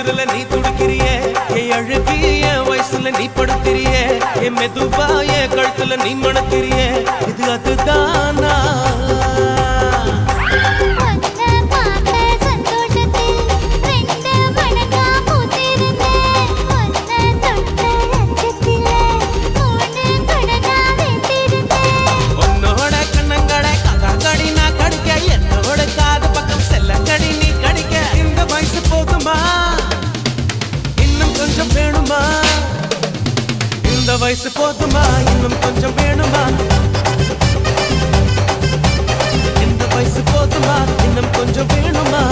தொடுதல நீ துடிக்கிறியே என் அழுகி என் வயசுல நீ படுத்திரியே என் மெதுவா என் கழுத்துல நீ மணக்கிறியே இது அதுதானா இந்த வயசு போதுமா இன்னும் கொஞ்சம் வேணுமா இந்த வயசு போதுமா இன்னும் கொஞ்சம் வேணுமா